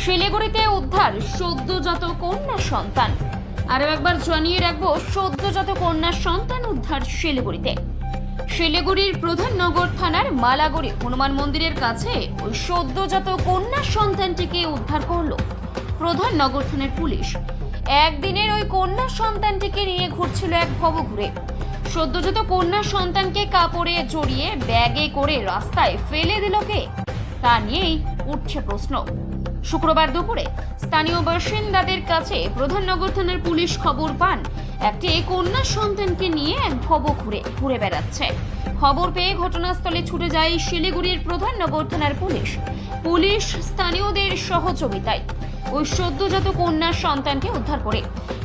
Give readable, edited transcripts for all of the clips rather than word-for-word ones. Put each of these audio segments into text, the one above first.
শিলিগুড়িতে উদ্ধার সদ্যজাত কন্যা সন্তান। আরও একবার জানিয়ে রাখবো, সদ্যজাত কন্যা সন্তান উদ্ধার শিলিগুড়িতে। শিলিগুড়ির প্রধাননগর থানার মালাগড়ি হনুমান মন্দিরের কাছে ওই সদ্যজাত কন্যা সন্তানটিকে উদ্ধার করলো প্রধাননগর থানার পুলিশ। একদিনের ওই কন্যা সন্তানটিকে নিয়ে ঘুরছিল এক ভবঘুরে। সদ্যজাত কন্যা সন্তানকে কাপড়ে জড়িয়ে ব্যাগে করে রাস্তায় ফেলে দিল কে, তা নিয়েই উঠছে প্রশ্ন। শুক্রবার দুপুরে স্থানীয় বাসিন্দাদের কাছে প্রধাননগর থানার পুলিশ খবর পান একটি কন্যা সন্তানকে নিয়ে এক ভবঘুরে ঘুরে বেড়াচ্ছে। খবর পেয়ে ঘটনাস্থলে ছুটে যায় শিলিগুড়ির প্রধাননগর থানার পুলিশ স্থানীয়দের সহযোগিতায় ওই সদ্যজাত কন্যা সন্তানকে উদ্ধার করে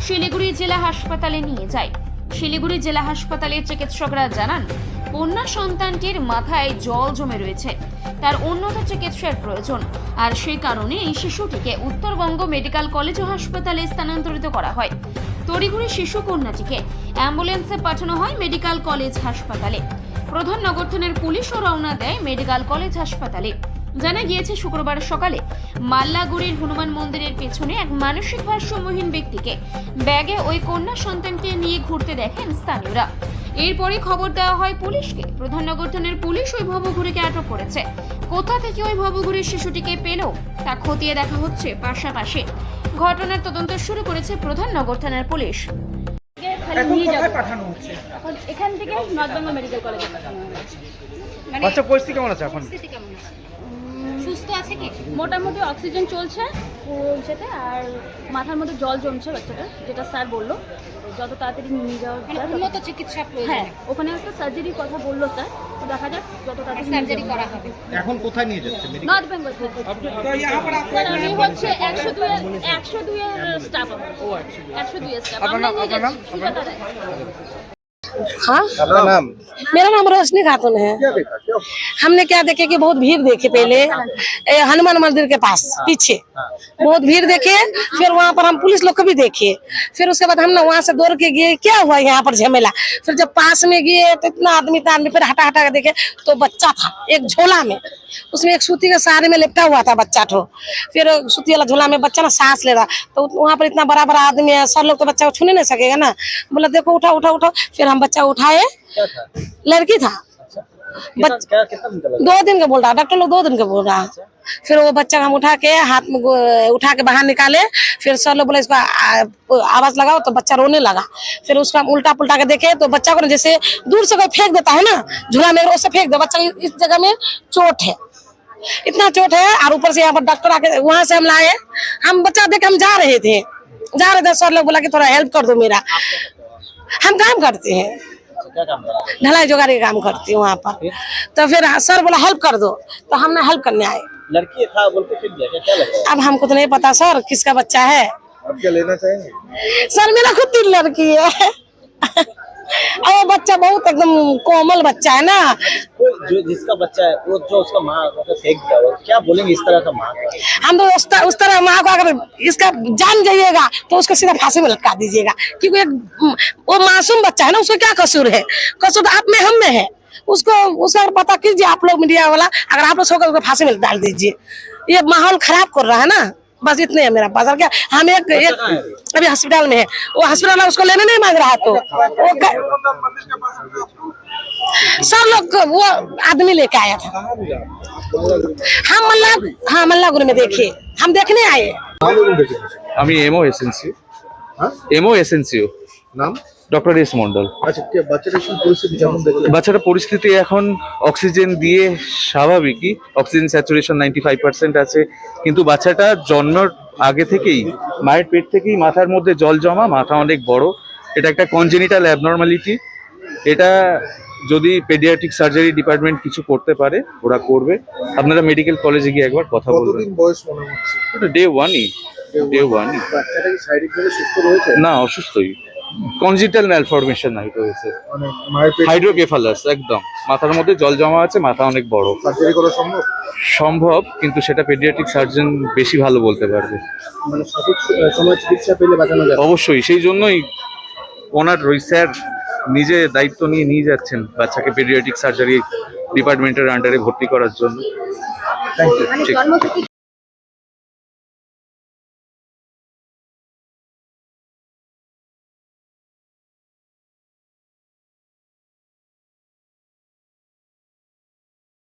শিলিগুড়ি জেলা হাসপাতালে নিয়ে যায়। শিলিগুড়ি জেলা হাসপাতালের চিকিৎসকরা জানান, কন্যা সন্তানটির মাথায় জল জমে রয়েছে, তার উন্নত চিকিৎসার প্রয়োজন, আর সেই কারণে এই শিশুটিকে উত্তরবঙ্গ মেডিকেল কলেজ ও হাসপাতালে স্থানান্তরিত করা হয়। তড়িঘড়ি শিশু কন্যাটিকে অ্যাম্বুলেন্সে পাঠানো হয় মেডিকেল কলেজ হাসপাতালে। প্রধাননগর থানার পুলিশও রওনা দেয় মেডিকেল কলেজ হাসপাতালে। জানা গিয়েছে, শুক্রবার সকালে মাল্লাগুড়ির হনুমান মন্দিরের পেছনে এক মানসিক ভারসাম্যহীন ব্যক্তিকে ব্যাগে ওই কন্যা সন্তানকে নিয়ে ঘুরতে দেখেন স্থানীয়রা। এরপরই খবর দেওয়া হয় পুলিশকে। প্রধাননগর থানার পুলিশ ওই ভবঘুরেকে আটক করেছে। কোথা থেকে ওই ভবঘুরের শিশুটিকে পেল তা খতিয়ে দেখা হচ্ছে। পাশাপাশি ঘটনার তদন্ত শুরু করেছে প্রধাননগর থানার পুলিশ। এখান থেকে নর্থ বেঙ্গল মেডিকেল কলেজে পাঠানো হয়েছে। বাচ্চা পরিস্থিতি কেমন আছে এখন? সুস্থ আছে কি? মোটামুটি অক্সিজেন চলছে সেতে, আর মাথার মধ্যে জল জমছে বাচ্চাটা, যেটা স্যার বললো যত তাড়াতাড়ি নিয়ে যাওয়া উন্নত চিকিৎসা প্রয়োজন। হ্যাঁ, ওখানে একটা সার্জারির কথা বললো স্যার, তো দেখা যাক যত তাড়াতাড়ি সার্জারি করা হবে। এখন কোথায় নিয়ে যাচ্ছে? নর্থ বেঙ্গল স্যার, আমি হচ্ছে 102 এর স্টাফ। 102 এর স্টাফ আমরা নিয়ে যাচ্ছি। সুজাতা রায়। हाँ, नाम? मेरा नाम रोशनी खातून है। क्या देखा? क्या? हमने क्या देखे कि बहुत भीड़ देखे पहले हनुमान मंदिर के पास पीछे बहुत भीड़ देखे, फिर वहाँ पर हम पुलिस लोग को भी देखे, फिर उसके बाद हम ना वहाँ से दौड़ के गए, क्या हुआ यहाँ पर झमेला। फिर जब पास में गए तो इतना आदमी फिर हटा हटा के देखे तो बच्चा था एक झोला में, उसमें एक सूती के सहारे में लिपटा हुआ था बच्चा ठो। फिर सूती वाला झोला में बच्चा ना सांस ले रहा, तो वहाँ पर इतना बड़ा बड़ा आदमी है, सर लोग तो बच्चा को छूने नहीं सकेगा ना। बोला देखो उठा उठा उठा, फिर हम बच्चा उठाए। लड़की था। क्या कितना दिन का लगा? 2 दिन का बोल रहा, डॉक्टर लोग 2 दिन का बोल रहा। फिर वो बच्चा हम उठा के हाथ में उठा के बाहर निकाले। फिर सर लोग बोले इसको आवाज लगाओ, तो बच्चा रोने लगा। फिर उसका हम उल्टा पुल्टा के देखे तो बच्चा को जैसे दूर से कोई फेंक देता है ना झूला में, उससे फेंक दे। बच्चा इस जगह में चोट है, इतना चोट है। और ऊपर से यहाँ पर डॉक्टर आके वहां से हम लाए, हम बच्चा देख हम जा रहे थे। सर लोग बोला कि थोड़ा हेल्प कर दो मेरा। हम काम करते हैं, क्या काम कर रहा है? ढलाई जोगाड़ी का काम करती हूँ वहाँ पर। तो फिर सर बोला हेल्प कर दो, तो हमने हेल्प करने आए। लड़की था बोल के फिर दिया, क्या लगा? अब हमको तो नहीं पता सर किसका बच्चा है। अब क्या लेना चाहेंगे? सर मेरा खुद 3 लड़की है और वो बच्चा बहुत एकदम कोमल बच्चा है ना। जो जिसका बच्चा है वो जो उसका माँ फेंक दिया, वो क्या बोलेंगे इस तरह का माँ? हम तो उस तरह माँ को अगर इसका जान जाइएगा तो उसको सीधा फांसी में लटका दीजिएगा, क्योंकि वो मासूम बच्चा है ना, उसको क्या कसूर है? कसूर तो आप में हम में है। उसको उसका पता कीजिए आप लोग मीडिया वाला, अगर आप लोग होकर उसको फांसी में डाल दीजिए। ये माहौल खराब कर रहा है ना, बस इतने है मेरा पास। और क्या हम एक अभी हॉस्पिटल में है, वो हॉस्पिटल में उसको लेने नहीं मांग रहा, तो वो सब लोग वो आदमी लेके आया था। हम मल्लागुड़ी में देखे, हम देखने आए। আমি এমও এসএনসিও নাম? Doctor S Mondal. আচ্ছা, বাচ্চাটার পরিস্থিতি যেমন দেখলেন? বাচ্চাটার পরিস্থিতি এখন অক্সিজেন দিয়ে স্বাভাবিকই, অক্সিজেন স্যাচুরেশন 95% আছে, কিন্তু বাচ্চাটা জন্মের আগে থেকেই মায়ের পেট থেকেই মাথার মধ্যে জল জমা, মাথা অনেক বড়। এটা একটা কনজেনিটাল অ্যাবনর্মালিটি। এটা যদি পেডিয়াট্রিক সার্জারি ডিপার্টমেন্ট কিছু করতে পারে ওরা করবে। আপনারা মেডিকেল কলেজে গিয়ে একবার কথা বলবেন। কতদিন বয়স মনে হচ্ছে? এটা ডে 1ই। বাচ্চাটা কি শারীরিকভাবে সুস্থ রয়েছে? না, অসুস্থই, কনজিটাল ম্যালফরমেশন হয়েছে, মানে মায়ের পেটে হাইড্রোকেফালাস, একদম মাথার মধ্যে জল জমা আছে, মাথা অনেক বড়। সার্জারি করা সম্ভব, কিন্তু সেটা পেডিয়াট্রিক সার্জন বেশি ভালো বলতে পারবে। মানে সঠিক সময় চিকিৎসা পেলে বাঁচানো যাবে। অবশ্যই, সেই জন্যই ওনার স্যার নিজে দায়িত্ব নিয়ে যাচ্ছেন বাচ্চাকে পেডিয়াট্রিক সার্জারি ডিপার্টমেন্টের আন্ডারে ভর্তি করার জন্য। Thank you. জন্ম থেকে